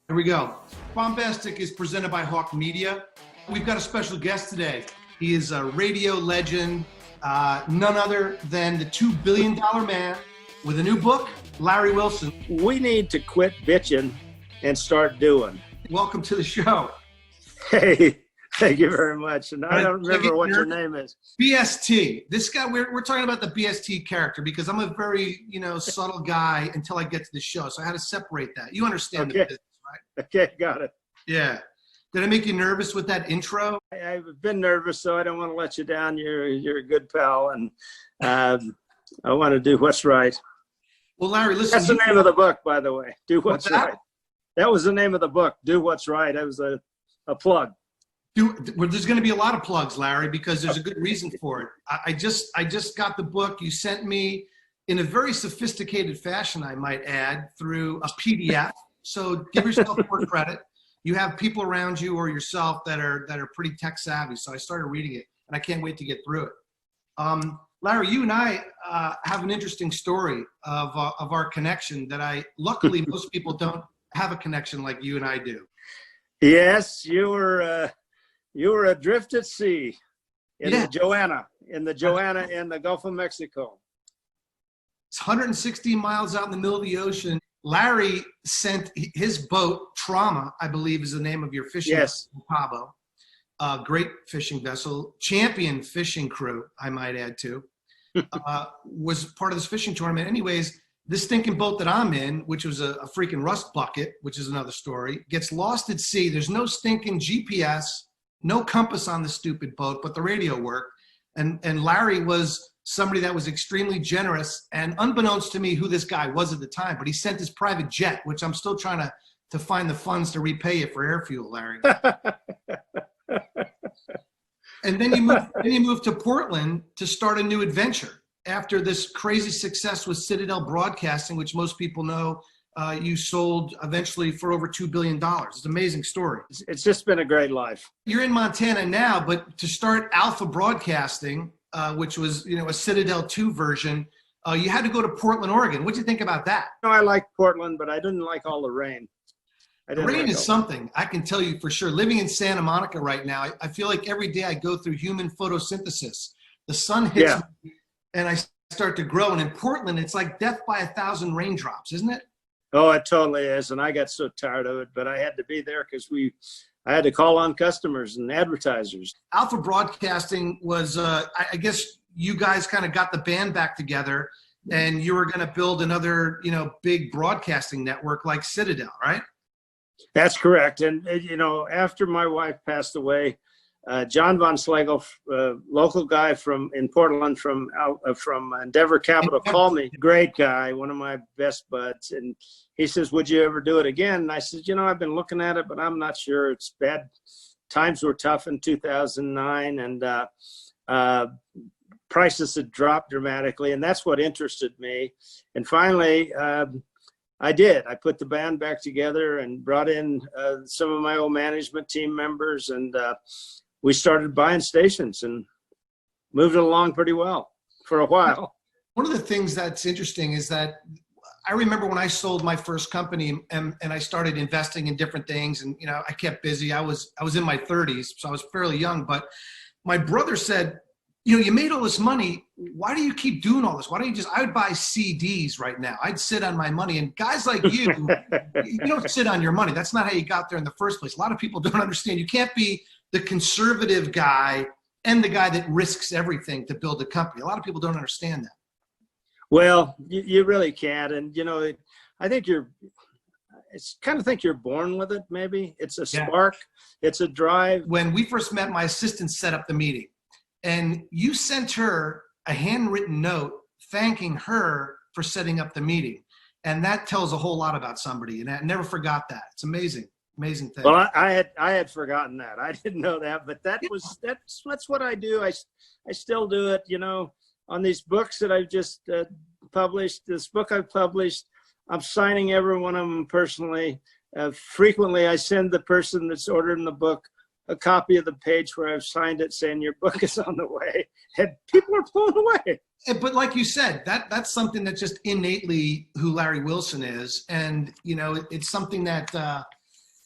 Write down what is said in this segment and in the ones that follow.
Here we go. Bombastic is presented by Hawke Media. We've got a special guest today. He is a radio legend, none other than the $2 billion man with a new book, Larry Wilson. We need to quit bitching and start doing. Welcome to the show. Hey, thank you very much. And I don't remember what your name is. BST. This guy, we're talking about the BST character because I'm a very, subtle guy until I get to the show. So I had to separate that. You understand the business, right? Okay, got it. Yeah. Did I make you nervous with that intro? I've been nervous, so I don't want to let you down. You're a good pal, and I want to do what's right. Well, Larry, listen. That's the name of the book, by the way. Do what's right. That was the name of the book. Do what's right. That was a plug. Well, there's going to be a lot of plugs, Larry, because there's a good reason for it. I just got the book you sent me in a very sophisticated fashion, I might add, through a PDF. So give yourself more credit. You have people around you or yourself that are pretty tech savvy. So I started reading it, and I can't wait to get through it. Larry, you and I have an interesting story of our connection that luckily most people don't have a connection like you and I do. Yes, you were adrift at sea in the Joanna in the Gulf of Mexico. It's 116 miles out in the middle of the ocean. Larry sent his boat, Trauma, I believe is the name of your fishing vessel, Cabo, a great fishing vessel, champion fishing crew, I might add too, was part of this fishing tournament. Anyways, this stinking boat that I'm in, which was a freaking rust bucket, which is another story, gets lost at sea. There's no stinking GPS, no compass on the stupid boat, but the radio worked. And Larry was somebody that was extremely generous, and unbeknownst to me who this guy was at the time, but he sent his private jet, which I'm still trying to find the funds to repay you for air fuel, Larry. And then you moved to Portland to start a new adventure after this crazy success with Citadel Broadcasting, which most people know you sold eventually for over $2 billion. It's an amazing story. It's just been a great life. You're in Montana now, but to start Alpha Broadcasting, which was, a Citadel 2 version, you had to go to Portland, Oregon. What'd you think about that? I like Portland, but I didn't like all the rain. Rain is something, I can tell you for sure. Living in Santa Monica right now, I feel like every day I go through human photosynthesis. The sun hits me and I start to grow. And in Portland, it's like death by 1,000 raindrops, isn't it? Oh, it totally is. And I got so tired of it, but I had to be there because I had to call on customers and advertisers. Alpha Broadcasting was, I guess you guys kind of got the band back together and you were going to build another, big broadcasting network like Citadel, right? That's correct. And, after my wife passed away, John Von Slegel, local guy in Portland from Endeavor Capital, called me. Great guy, one of my best buds. And he says, would you ever do it again? And I said, I've been looking at it, but I'm not sure. It's bad. Times were tough in 2009, and prices had dropped dramatically. And that's what interested me. And finally, I did. I put the band back together and brought in some of my old management team members, and we started buying stations and moved it along pretty well for a while. One of the things that's interesting is that I remember when I sold my first company and I started investing in different things, and I kept busy. I was in my 30s, so I was fairly young, but my brother said, you made all this money. Why do you keep doing all this? Why don't you I would buy CDs right now. I'd sit on my money. And guys like you, you don't sit on your money. That's not how you got there in the first place. A lot of people don't understand. You can't be the conservative guy and the guy that risks everything to build a company. A lot of people don't understand that. Well, you really can't. And, I think you're born with it, maybe. It's a spark. It's a drive. When we first met, my assistant set up the meeting. And you sent her a handwritten note thanking her for setting up the meeting. And that tells a whole lot about somebody. And I never forgot that. It's amazing. Amazing thing. Well, I had forgotten that. I didn't know that, but that's what I do. I still do it, on these books that I've just published. This book I've published, I'm signing every one of them personally. Frequently, I send the person that's ordering the book a copy of the page where I've signed it saying your book is on the way, and people are blown away. But like you said, that's something that's just innately who Larry Wilson is. And, it's something that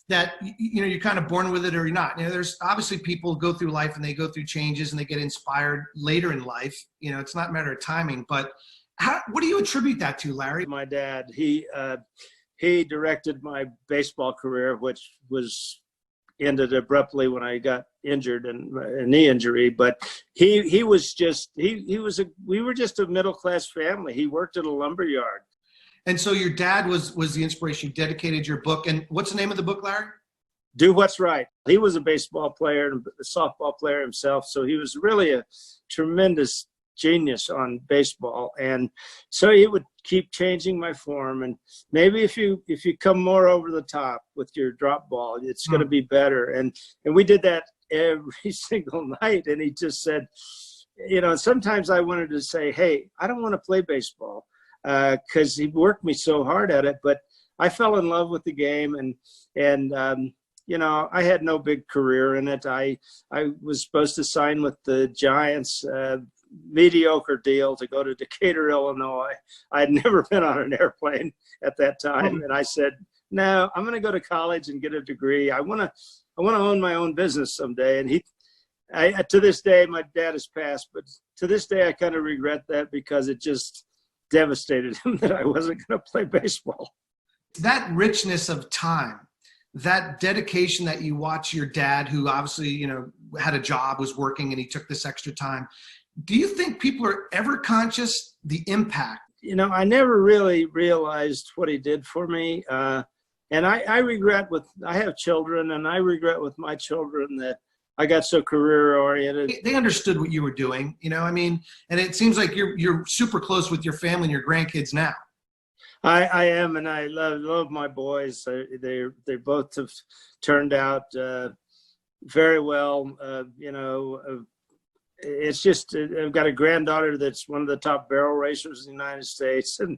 that, you know, you're kind of born with it or you're not. You know, there's obviously people go through life and they go through changes and they get inspired later in life. You know, it's not a matter of timing, but what do you attribute that to, Larry? My dad, he directed my baseball career, which ended abruptly when I got injured and a knee injury. But we were just a middle-class family. He worked at a lumber yard. And so your dad was the inspiration. You dedicated your book. And what's the name of the book, Larry? Do What's Right. He was a baseball player and a softball player himself. So he was really a tremendous genius on baseball. And so he would keep changing my form. And maybe if you come more over the top with your drop ball, it's going to be better. And we did that every single night. And he just said, you know, sometimes I wanted to say, hey, I don't want to play baseball. Because he worked me so hard at it, but I fell in love with the game, and you know, I had no big career in it. I was supposed to sign with the Giants, mediocre deal to go to Decatur, Illinois. I had never been on an airplane at that time, and I said, no, I'm going to go to college and get a degree. I want to own my own business someday. And to this day, my dad has passed, but to this day, I kind of regret that because it just devastated him that I wasn't going to play baseball. That richness of time, that dedication that you watch your dad, who obviously, you know, had a job, was working, and he took this extra time. Do you think people are ever conscious the impact? You know, I never really realized what he did for me. And I regret I have children, and I regret with my children that I got so career oriented. They understood what you were doing, you know, I mean, and it seems like you're super close with your family and your grandkids now. I am, and I love my boys. They both have turned out very well. You know, it's just, I've got a granddaughter that's one of the top barrel racers in the United States, and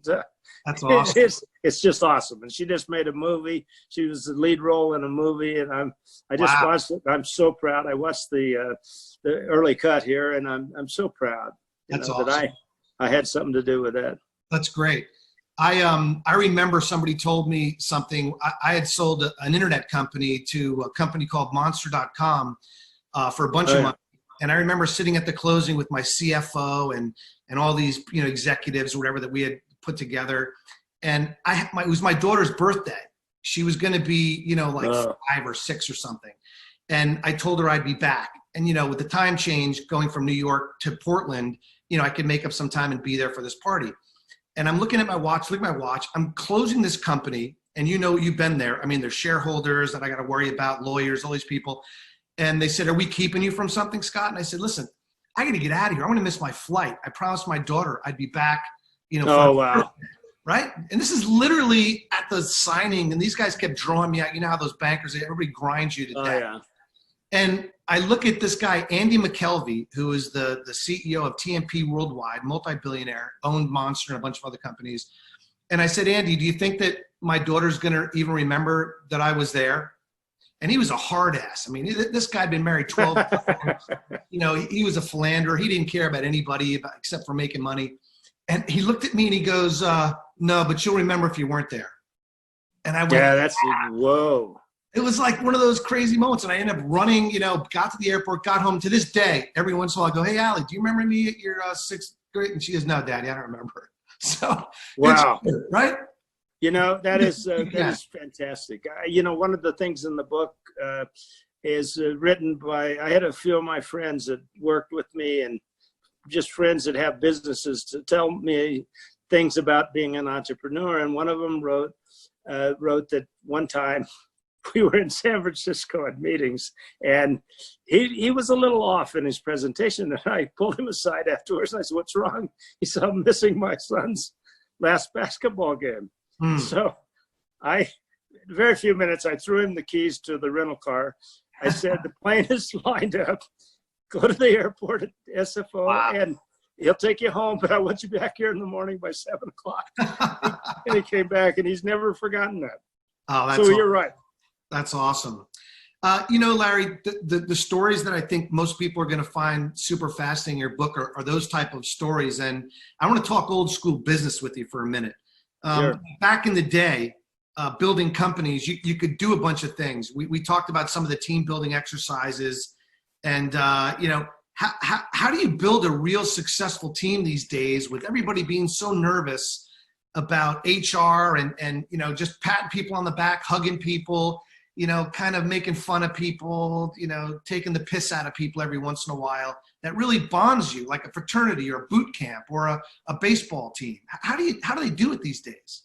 that's awesome. It's just awesome. And she just made a movie. She was the lead role in a movie, and I just watched it. I'm so proud. I watched the early cut here, and I'm so proud. That's awesome. That I had something to do with that. That's great. I remember somebody told me something. I had sold an internet company to a company called Monster.com for a bunch of money. And I remember sitting at the closing with my CFO and all these, you know, executives or whatever that we had put together. And it was my daughter's birthday. She was going to be, you know, like 5 or 6 or something. And I told her I'd be back. And, you know, with the time change going from New York to Portland, you know, I could make up some time and be there for this party. And I'm looking at my watch, I'm closing this company. And, you know, you've been there. I mean, there's shareholders that I got to worry about, lawyers, all these people. And they said, are we keeping you from something, Scott? And I said, listen, I got to get out of here. I'm going to miss my flight. I promised my daughter I'd be back, you know. Oh, wow. Right? And this is literally at the signing, and these guys kept drawing me out. You know how those bankers, everybody grinds you to death. Yeah. And I look at this guy, Andy McKelvey, who is the CEO of TMP Worldwide, multi-billionaire, owned Monster and a bunch of other companies. And I said, Andy, do you think that my daughter's going to even remember that I was there? And he was a hard ass. I mean, this guy had been married 12 years. You know, he was a philanderer. He didn't care about anybody except for making money. And he looked at me and he goes, no, but you'll remember if you weren't there. And I went, yeah, that's, whoa. It was like one of those crazy moments. And I ended up running, you know, got to the airport, got home. To this day, every once in a while I go, hey, Allie, do you remember me at your 6th grade? And she goes, no, Daddy, I don't remember. So, wow. Right? You know, that is fantastic. You know, one of the things in the book is written by, I had a few of my friends that worked with me and just friends that have businesses to tell me things about being an entrepreneur. And one of them wrote that one time we were in San Francisco at meetings, and he was a little off in his presentation. And I pulled him aside afterwards and I said, what's wrong? He said, I'm missing my son's last basketball game. So very few minutes, I threw him the keys to the rental car. I said, the plane is lined up. Go to the airport at SFO and he'll take you home, but I want you back here in the morning by 7 o'clock. And he came back, and he's never forgotten that. Oh, that's so awesome. You're right. That's awesome. You know, Larry, the stories that I think most people are going to find super fascinating in your book are those type of stories. And I want to talk old school business with you for a minute. Sure. Back in the day, building companies, you could do a bunch of things. We talked about some of the team building exercises, and you know, how do you build a real successful team these days with everybody being so nervous about HR and you know, just patting people on the back, hugging people, you know, kind of making fun of people, you know, taking the piss out of people every once in a while, that really bonds you, like a fraternity or a boot camp or a baseball team. How do they do it these days?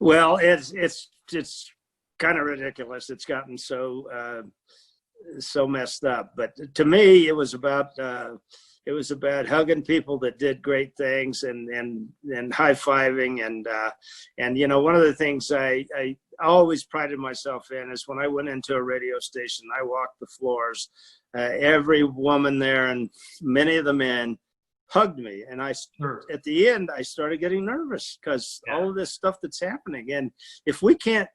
Well, it's kind of ridiculous. It's gotten so messed up. But to me, it was about hugging people that did great things and high-fiving and you know, one of the things I always prided myself in is when I went into a radio station, I walked the floors. Every woman there and many of the men hugged me, and at the end I started getting nervous because all of this stuff that's happening, and if we can't,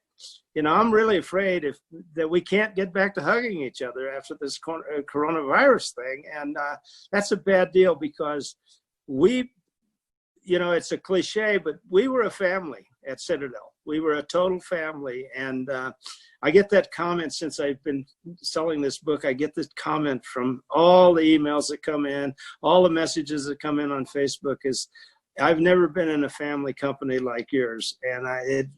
you know, I'm really afraid that we can't get back to hugging each other after this coronavirus thing, and that's a bad deal because we, you know, it's a cliche, but we were a family at Citadel. We were a total family, and I get that comment since I've been selling this book. I get this comment from all the emails that come in, all the messages that come in on Facebook is, I've never been in a family company like yours, and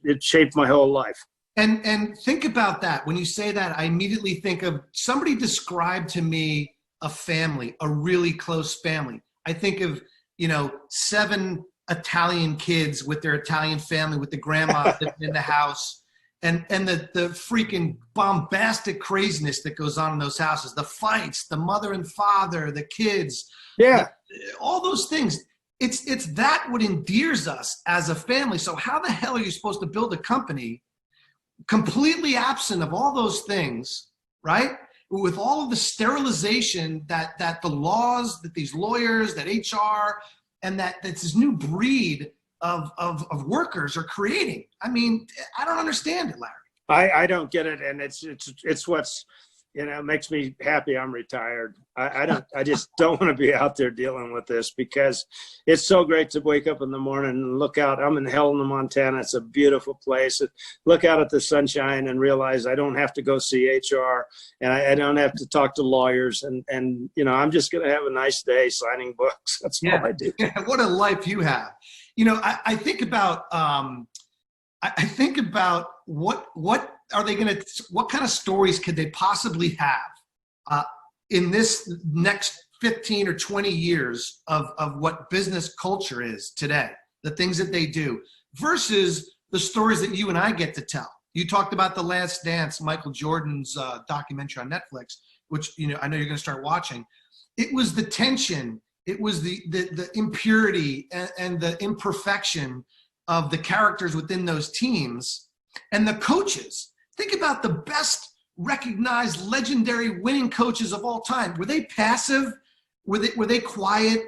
it shaped my whole life. And think about that. When you say that, I immediately think of somebody described to me a family, a really close family. I think of, you know, 7 Italian kids with their Italian family, with the grandma in the house, and the freaking bombastic craziness that goes on in those houses, the fights, the mother and father, the kids, all those things. It's that what endears us as a family. So how the hell are you supposed to build a company completely absent of all those things, right? With all of the sterilization that the laws, that these lawyers, that HR, and that's this new breed of workers are creating. I mean, I don't understand it, Larry. I don't get it, and it's what's, you know, makes me happy I'm retired. I just don't want to be out there dealing with this because it's so great to wake up in the morning and look out. I'm in Helena, Montana. It's a beautiful place. Look out at the sunshine and realize I don't have to go see HR and I don't have to talk to lawyers and you know, I'm just going to have a nice day signing books. That's all I do. Yeah, what a life you have. You know, I think about what are they going to, what kind of stories could they possibly have in this next 15 or 20 years of what business culture is today, the things that they do versus the stories that you and I get to tell. You talked about The Last Dance, Michael Jordan's documentary on Netflix, which, you know, I know you're going to start watching. It was the tension. It was the impurity and the imperfection of the characters within those teams and the coaches. Think about the best recognized legendary winning coaches of all time. Were they passive? Were they quiet?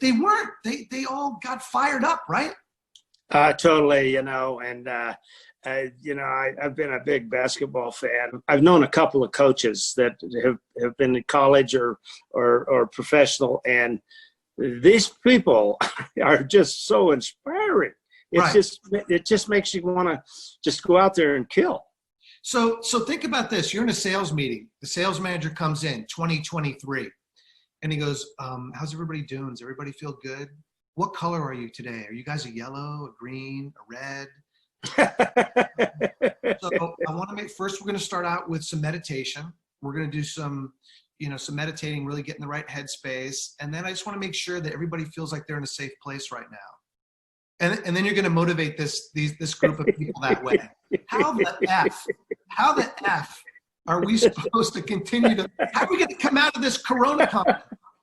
They weren't. They all got fired up, right? Totally, you know, and you know, I've been a big basketball fan. I've known a couple of coaches that have been in college or professional, and these people are just so inspiring. It just makes you want to just go out there and kill. So think about this. You're in a sales meeting. The sales manager comes in, 2023, and he goes, how's everybody doing? Does everybody feel good? What color are you today? Are you guys a yellow, a green, a red? So I want to first we're going to start out with some meditation. We're going to do some meditating, really get in the right headspace. And then I just want to make sure that everybody feels like they're in a safe place right now. And then you're going to motivate this group of people that way. How the F are we supposed to continue to, how are we going to come out of this Corona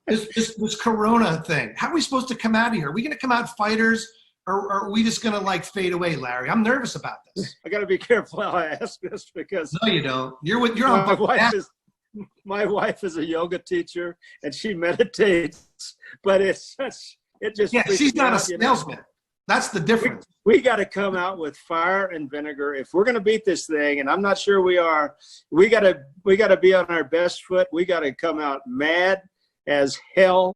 this Corona thing? How are we supposed to come out of here? Are we going to come out fighters, or are we just going to like fade away, Larry? I'm nervous about this. I got to be careful how I ask this because no, you don't. You're on my wife is a yoga teacher and she meditates, but she's not a salesman. That's the difference. We got to come out with fire and vinegar if we're going to beat this thing, and I'm not sure we are. We got to be on our best foot. We got to come out mad as hell.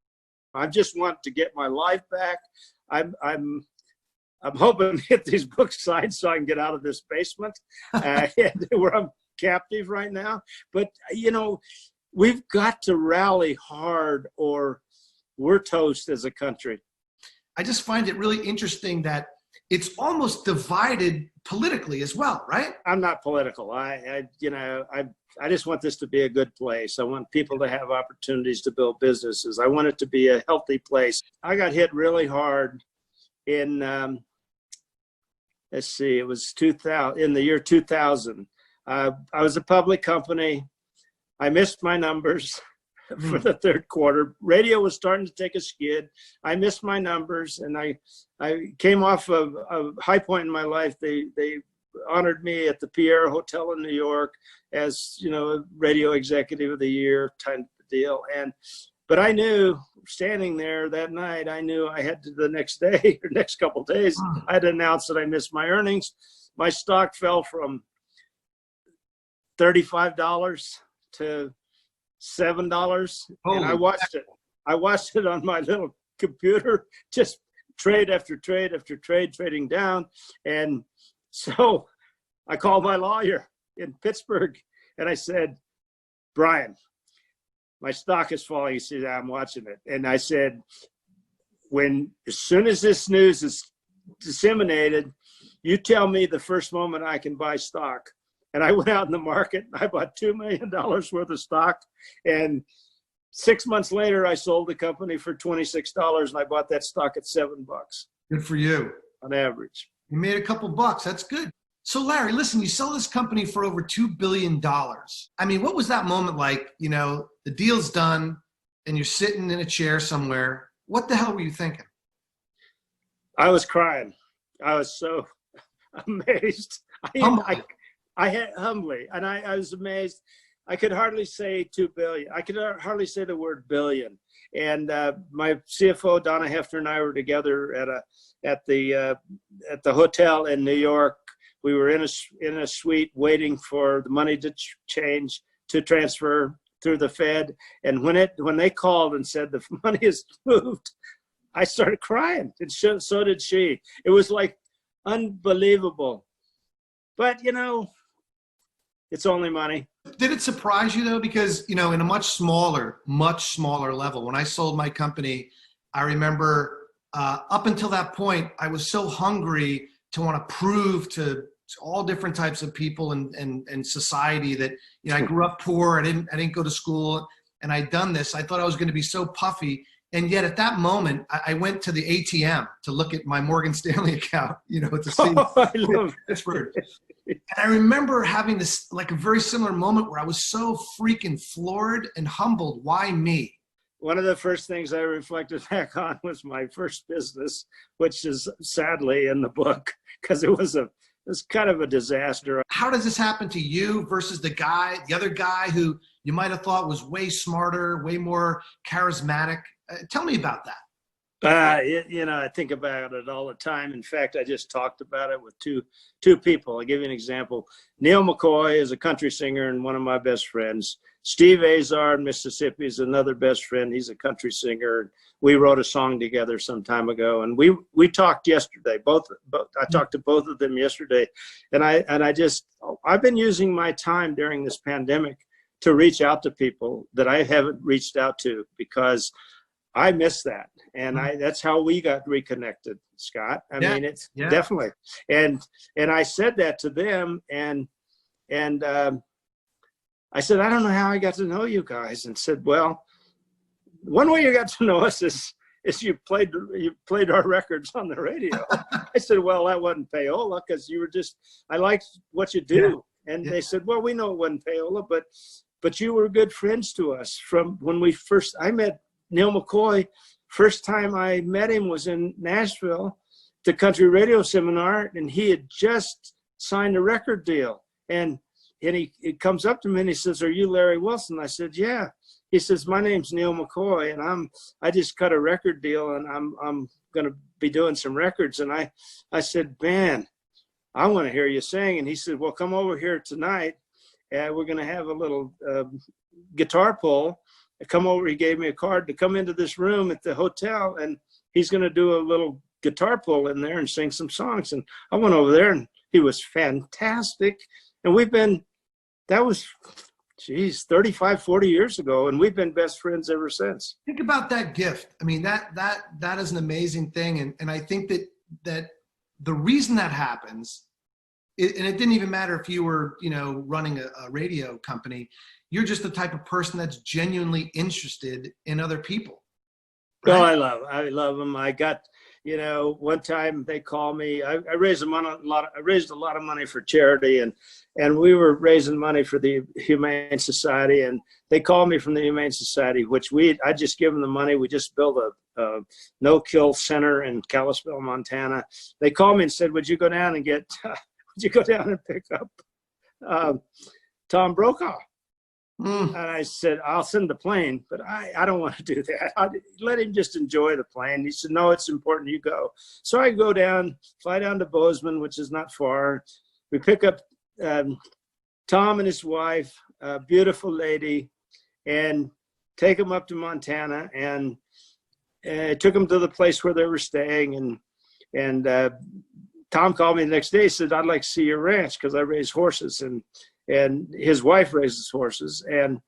I just want to get my life back. I'm hoping to get these books signed so I can get out of this basement where I'm captive right now. But, you know, we've got to rally hard or we're toast as a country. I just find it really interesting that it's almost divided politically as well, right? I'm not political. I just want this to be a good place. I want people to have opportunities to build businesses. I want it to be a healthy place. I got hit really hard in, let's see, it was 2000, in the year 2000. I was a public company. I missed my numbers for the third quarter. Radio was starting to take a skid. I missed my numbers, and I came off of a high point in my life. They honored me at the Pierre Hotel in New York as, you know, radio executive of the year type of deal. But I knew standing there that night, I knew I had to the next day or next couple of days, I had to announce that I missed my earnings. My stock fell from $35 to $7. And I watched it. I watched it on my little computer, just trade after trade after trade, trading down. And so I called my lawyer in Pittsburgh and I said, Brian, my stock is falling. He said, I'm watching it. And I said, as soon as this news is disseminated, you tell me the first moment I can buy stock. And I went out in the market. I bought $2 million worth of stock. And 6 months later, I sold the company for $26, and I bought that stock at $7. Good for you. On average. You made a couple bucks. That's good. So Larry, listen, you sell this company for over $2 billion. I mean, what was that moment like? You know, the deal's done and you're sitting in a chair somewhere. What the hell were you thinking? I was crying. I was so amazed. I had humbly, and I was amazed. I could hardly say 2 billion. I could hardly say the word billion. And my CFO Donna Hefner and I were together at the hotel in New York. We were in a suite waiting for the money to transfer through the Fed. And when they called and said the money is moved, I started crying. And so did she. It was like unbelievable. But you know, it's only money. Did it surprise you though? Because, you know, in a much smaller level, when I sold my company, I remember up until that point, I was so hungry to want to prove to all different types of people and society that, you know, I grew up poor. I didn't go to school and I'd done this. I thought I was going to be so puffy. And yet at that moment, I went to the ATM to look at my Morgan Stanley account, you know, to see. I love Pittsburgh. And I remember having this, like a very similar moment where I was so freaking floored and humbled. Why me? One of the first things I reflected back on was my first business, which is sadly in the book because it was kind of a disaster. How does this happen to you versus the other guy who you might have thought was way smarter, way more charismatic? Tell me about that. You know, I think about it all the time. In fact, I just talked about it with two people. I'll give you an example. Neil McCoy is a country singer and one of my best friends. Steve Azar in Mississippi is another best friend. He's a country singer. We wrote a song together some time ago, and we talked yesterday. I talked to both of them yesterday, and I've been using my time during this pandemic to reach out to people that I haven't reached out to because I miss that. And that's how we got reconnected, Scott. I mean, it's definitely. And I said that to them and I said, I don't know how I got to know you guys. And said, well, one way you got to know us is you played our records on the radio. I said, well, that wasn't payola because I liked what you do. Yeah. And they said, well, we know it wasn't payola, but you were good friends to us from when I met Neil McCoy. First time I met him was in Nashville, the country radio seminar, and he had just signed a record deal. And he comes up to me and he says, "Are you Larry Wilson?" I said, "Yeah." He says, "My name's Neil McCoy, and I just cut a record deal, and I'm going to be doing some records." And I said, "Man, I want to hear you sing." And he said, "Well, come over here tonight, and we're going to have a little guitar pull. Come over." He gave me a card to come into this room at the hotel, and he's going to do a little guitar pull in there and sing some songs. And I went over there, and he was fantastic. And that was, geez, 35, 40 years ago. And we've been best friends ever since. Think about that gift. I mean, that is an amazing thing. And I think that the reason that happens, and it didn't even matter if you were, running a radio company, you're just the type of person that's genuinely interested in other people. Right? Oh, I love them. I got, one time they called me. I raised a lot of money for charity, and we were raising money for the Humane Society, and they called me from the Humane Society, which I just give them the money. We just built a no-kill center in Kalispell, Montana. They called me and said, would you go down and pick up Tom Brokaw? And I said, I'll send the plane, but I don't want to do that. Let him just enjoy the plane. He said, no, it's important you go. So I go down, fly down to Bozeman, which is not far. We pick up Tom and his wife, a beautiful lady, and take them up to Montana. And took them to the place where they were staying. And Tom called me the next day. He said, I'd like to see your ranch because I raise horses. And his wife raises horses. And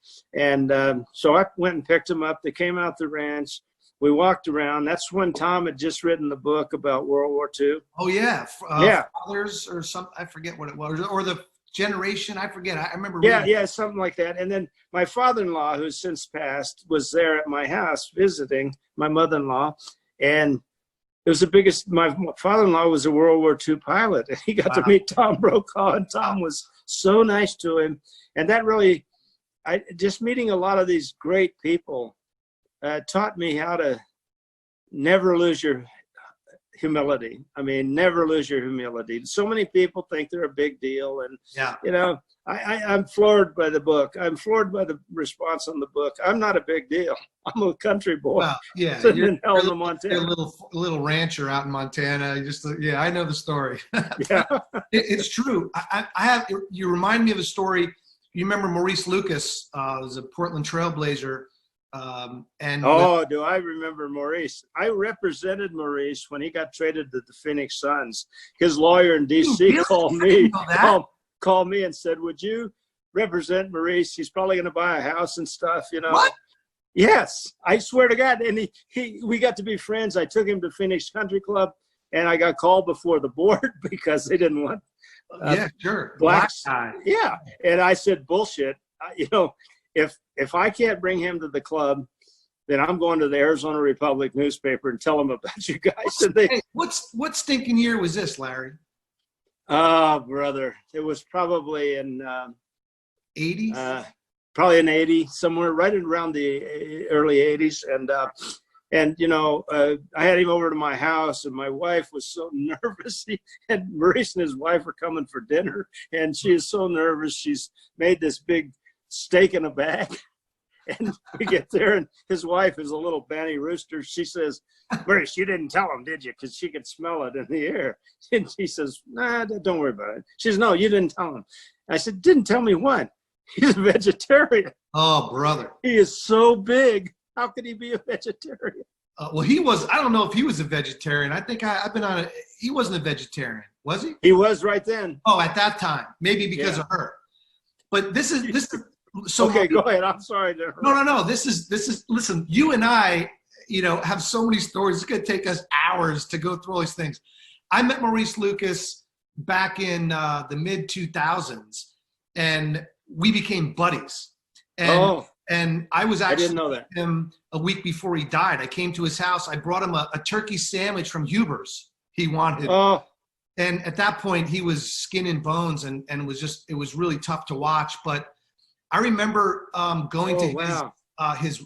so I went and picked him up. They came out the ranch. We walked around. That's when Tom had just written the book about World War II. Oh, yeah. Yeah. Fathers or something. I forget what it was. Or the generation. I forget. I remember. Yeah, something like that. And then my father-in-law, who's since passed, was there at my house visiting my mother-in-law. And it was the biggest. My father-in-law was a World War II pilot, and he got to meet Tom Brokaw, and Tom was so nice to him. And that really, just meeting a lot of these great people taught me how to never lose your humility. I mean, never lose your humility. So many people think they're a big deal, and I'm floored by the book. I'm floored by the response on the book. I'm not a big deal. I'm a country boy. Well, yeah, you're a little rancher out in Montana. I know the story. Yeah, it's true. I have. You remind me of a story. You remember Maurice Lucas? Was a Portland Trailblazer. Do I remember Maurice? I represented Maurice when he got traded to the Phoenix Suns. His lawyer in D.C. called me and said, would you represent Maurice? He's probably going to buy a house and stuff, What? Yes, I swear to God. And we got to be friends. I took him to Phoenix Country Club, and I got called before the board because they didn't want blacks. Yeah, and I said, bullshit. If I can't bring him to the club, then I'm going to the Arizona Republic newspaper and tell them about you guys. What stinking year was this, Larry? Oh, brother. It was probably in 80s? Probably in 80, somewhere right around the early 80s. And I had him over to my house, and my wife was so nervous. And Maurice and his wife were coming for dinner, and she is so nervous. She's made this big steak in a bag. And we get there, and his wife is a little banty rooster. She says, Maurice, you didn't tell him, did you? Because she could smell it in the air. And he says, nah, don't worry about it. She says, no, you didn't tell him. I said, didn't tell me what? He's a vegetarian. Oh, brother. He is so big. How could he be a vegetarian? Well, he was, I don't know if he was a vegetarian. I think I've been on he wasn't a vegetarian, was he? He was right then. Oh, at that time. Maybe because of her. But this is so okay, go ahead. I'm sorry. No. This is listen, you and I, have so many stories. It's going to take us hours to go through all these things. I met Maurice Lucas back in the mid 2000s, and we became buddies. And I was actually I didn't know that. with him a week before he died. I came to his house. I brought him a turkey sandwich from Huber's. He wanted. Oh. And at that point, he was skin and bones, and it was really tough to watch. But I remember going to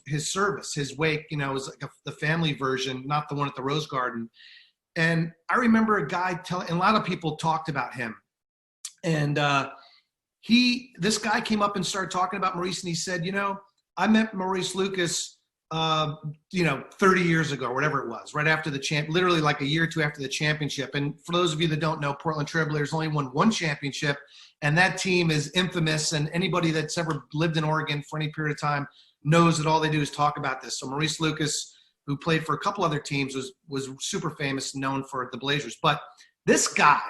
his service, his wake. It was like the family version, not the one at the Rose Garden. And I remember a guy and a lot of people talked about him. And this guy came up and started talking about Maurice, and he said, I met Maurice Lucas, 30 years ago, or whatever it was, right after literally like a year or two after the championship. And for those of you that don't know, Portland Trailblazers only won one championship, and that team is infamous. And anybody that's ever lived in Oregon for any period of time knows that all they do is talk about this. So Maurice Lucas who played for a couple other teams, was super famous, known for the Blazers. But this guy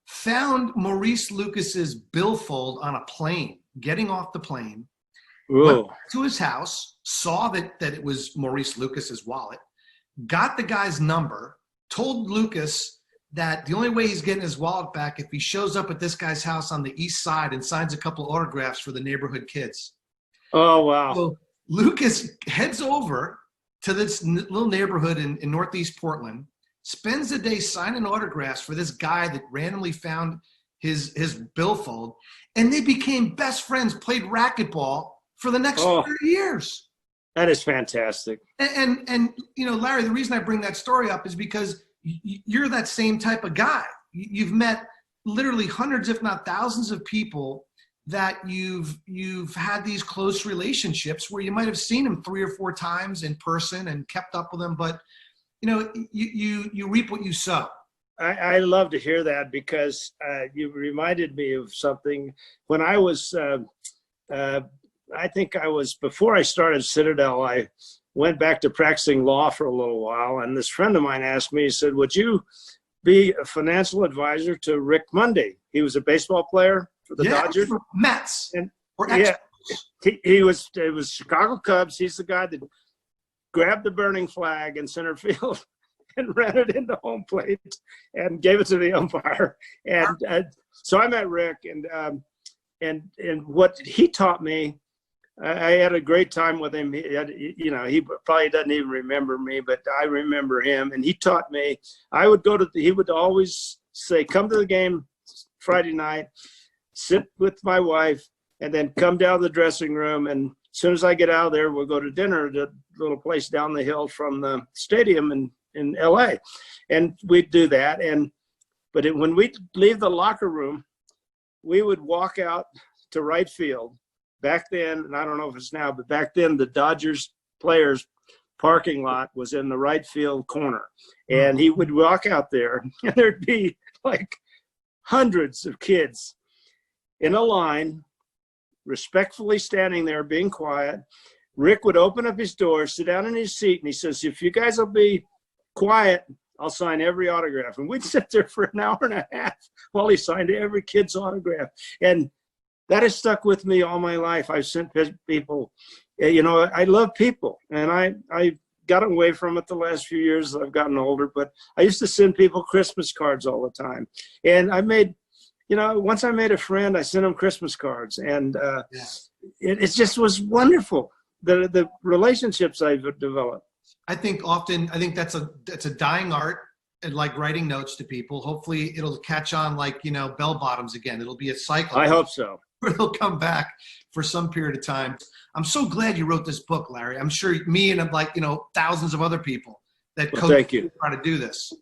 found Maurice Lucas's billfold on a plane, getting off the plane, went to his house, saw that it was Maurice Lucas's wallet, got the guy's number, told Lucas that the only way he's getting his wallet back if he shows up at this guy's house on the east side and signs a couple autographs for the neighborhood kids. Oh, wow. So Lucas heads over to this little neighborhood in Northeast Portland, spends the day signing autographs for this guy that randomly found his billfold, and they became best friends, played racquetball for the next 30 years. That is fantastic. And you know, Larry, the reason I bring that story up is because you're that same type of guy. You've met literally hundreds, if not thousands of people that you've had these close relationships where you might have seen them 3 or 4 times in person and kept up with them, but you know, you reap what you sow. I love to hear that, because you reminded me of something. When I was, I think I was, before I started Citadel, I went back to practicing law for a little while, and this friend of mine asked me, he said, would you be a financial advisor to Rick Monday? He was a baseball player for the Dodgers. Mets. And it was Chicago Cubs. He's the guy that grabbed the burning flag in center field and ran it into home plate and gave it to the umpire. And so I met Rick, and what he taught me, I had a great time with him. He probably doesn't even remember me, but I remember him. And he taught me, he would always say, come to the game Friday night, sit with my wife, and then come down to the dressing room. And as soon as I get out of there, we'll go to dinner at a little place down the hill from the stadium in LA. And we'd do that. But when we leave the locker room, we would walk out to right field. Back then, and I don't know if it's now, but back then the Dodgers players parking lot was in the right field corner. And he would walk out there, and there'd be like hundreds of kids in a line, respectfully standing there, being quiet. Rick would open up his door, sit down in his seat, and he says, if you guys will be quiet, I'll sign every autograph. And we'd sit there for an hour and a half while he signed every kid's autograph. And that has stuck with me all my life. I've sent people, you know, I love people, and I got away from it the last few years as I've gotten older, but I used to send people Christmas cards all the time. And I made, you know, once I made a friend, I sent him Christmas cards, and it just was wonderful, the relationships I've developed. I think that's a dying art, and like writing notes to people. Hopefully it'll catch on like, you know, bell bottoms again. It'll be a cycle. I hope so. It'll come back for some period of time. I'm so glad you wrote this book, Larry. I'm sure me and like, you know, thousands of other people that try to do this.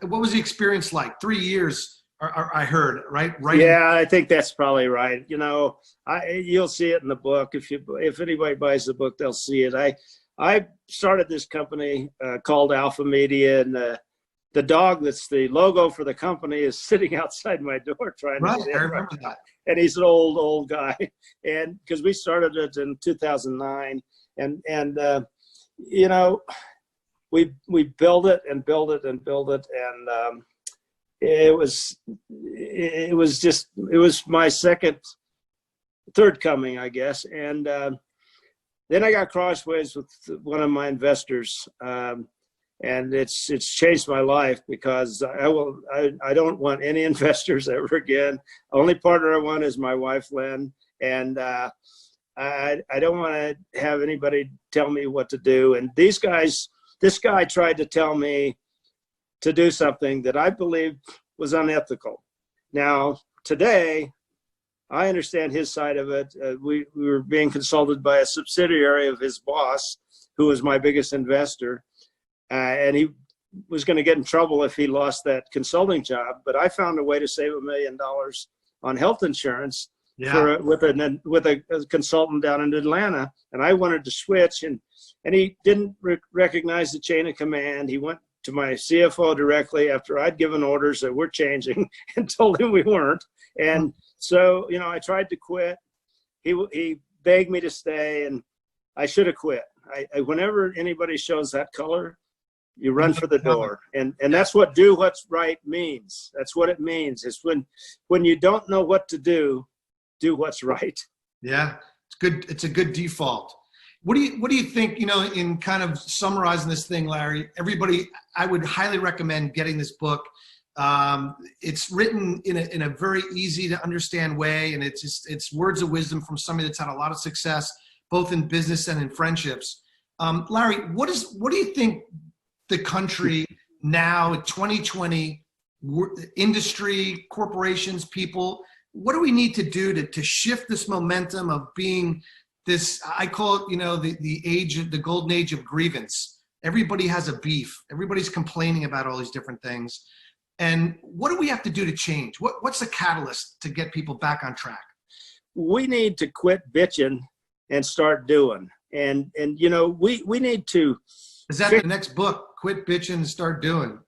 What was the experience like? 3 years, I heard, right? Yeah, I think that's probably right. You know, you'll see it in the book. If anybody buys the book, they'll see it. I started this company called Hawke Media, and the dog that's the logo for the company is sitting outside my door trying to I remember that. And he's an old guy. And because we started it in 2009, and you know, we built it and built it and built it, and it was my third coming, I guess. And then I got crossways with one of my investors, and it's changed my life, because I don't want any investors ever again. Only partner I want is my wife, Lynn, and I don't want to have anybody tell me what to do. And this guy tried to tell me to do something that I believed was unethical. Now, today, I understand his side of it. We were being consulted by a subsidiary of his boss, who was my biggest investor. And he was going to get in trouble if he lost that consulting job. But I found a way to save $1 million on health insurance with a consultant down in Atlanta. And I wanted to switch, and he didn't recognize the chain of command. He went to my CFO directly after I'd given orders that we're changing, and told him we weren't. And so, you know, I tried to quit. He begged me to stay, and I should have quit. Whenever anybody shows that color, you run for the door. And that's what do what's right means. That's what it means. It's when you don't know what to do what's right. Yeah, it's good. It's a good default. What do you think, in kind of summarizing this thing, Larry, everybody, I would highly recommend getting this book. It's written in a very easy to understand way. And it's words of wisdom from somebody that's had a lot of success, both in business and in friendships. Larry, what do you think the country now, 2020, industry, corporations, people, what do we need to do to shift this momentum of being this, I call it, the golden age of grievance. Everybody has a beef. Everybody's complaining about all these different things. And what do we have to do to change? What's the catalyst to get people back on track? We need to quit bitching and start doing. And we need to. Is that the next book? Quit bitching and start doing.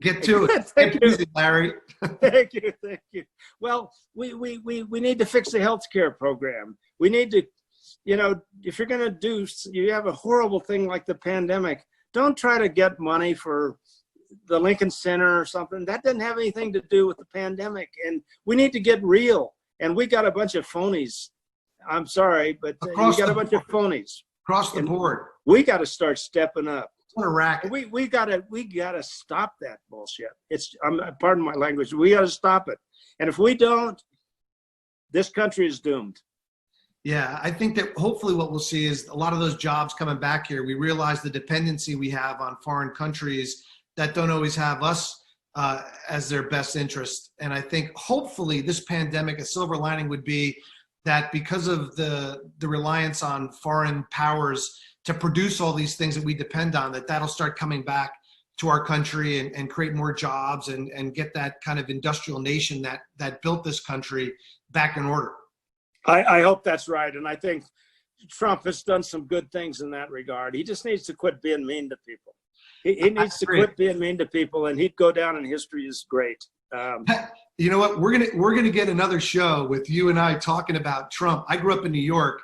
Get to it. Thank you, Larry. Thank you. Well, we need to fix the healthcare program. We need to, if you're going to you have a horrible thing like the pandemic, don't try to get money for the Lincoln Center or something. That doesn't have anything to do with the pandemic. And we need to get real. And we got a bunch of phonies. I'm sorry, but we got a bunch of phonies. Across the board. We got to start stepping up. What a racket. We gotta stop that bullshit. Pardon my language. We gotta stop it. And if we don't, this country is doomed. Yeah, I think that hopefully what we'll see is a lot of those jobs coming back here. We realize the dependency we have on foreign countries that don't always have us as their best interest. And I think hopefully this pandemic, a silver lining would be that because of the reliance on foreign powers to produce all these things that we depend on, that'll start coming back to our country and create more jobs and get that kind of industrial nation that built this country back in order. I hope that's right. And I think Trump has done some good things in that regard. He just needs to quit being mean to people. He needs to quit being mean to people, and he'd go down in history as great. You know what? We're gonna get another show with you and I talking about Trump. I grew up in New York.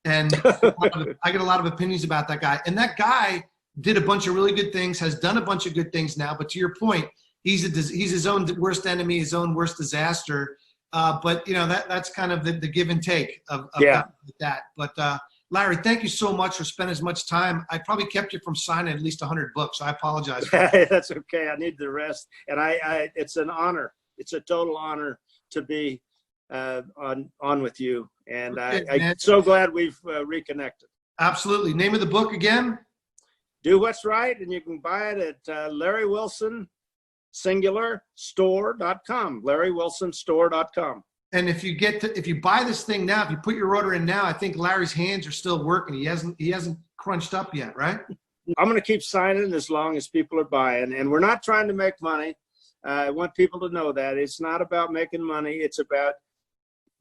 And I get a lot of opinions about that guy. And that guy did a bunch of really good things, has done a bunch of good things now. But to your point, he's his own worst enemy, his own worst disaster. But that's kind of the give and take of that. But Larry, thank you so much for spending as much time. I probably kept you from signing at least 100 books. So I apologize. That's okay. I need the rest. And it's an honor. It's a total honor to be on with you. And I'm so glad we've reconnected. Absolutely. Name of the book again? Do What's Right. And you can buy it at Larry Wilson singular store.com, LarryWilsonStore.com. And if you buy this thing now, if you put your order in now, I think Larry's hands are still working. He hasn't crunched up yet, right? I'm going to keep signing as long as people are buying. And we're not trying to make money. I want people to know that it's not about making money. It's about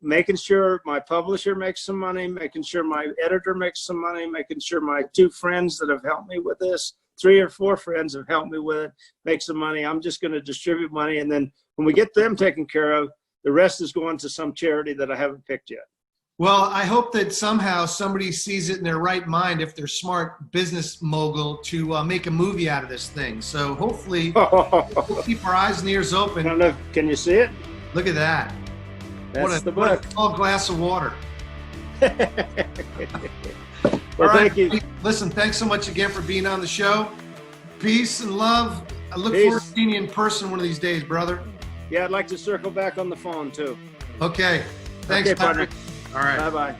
making sure my publisher makes some money, making sure my editor makes some money, making sure my 2 friends that have helped me with this, 3 or 4 friends have helped me with it, make some money. I'm just going to distribute money. And then when we get them taken care of, the rest is going to some charity that I haven't picked yet. Well, I hope that somehow somebody sees it in their right mind, if they're smart business mogul, to make a movie out of this thing. So hopefully we'll keep our eyes and ears open. I don't know. Can you see it? Look at that. That's the book. What a tall glass of water. Well, thank you. Listen, thanks so much again for being on the show. Peace and love. I look forward to seeing you in person one of these days, brother. Yeah, I'd like to circle back on the phone too. Okay. Thanks, partner. All right. Bye-bye.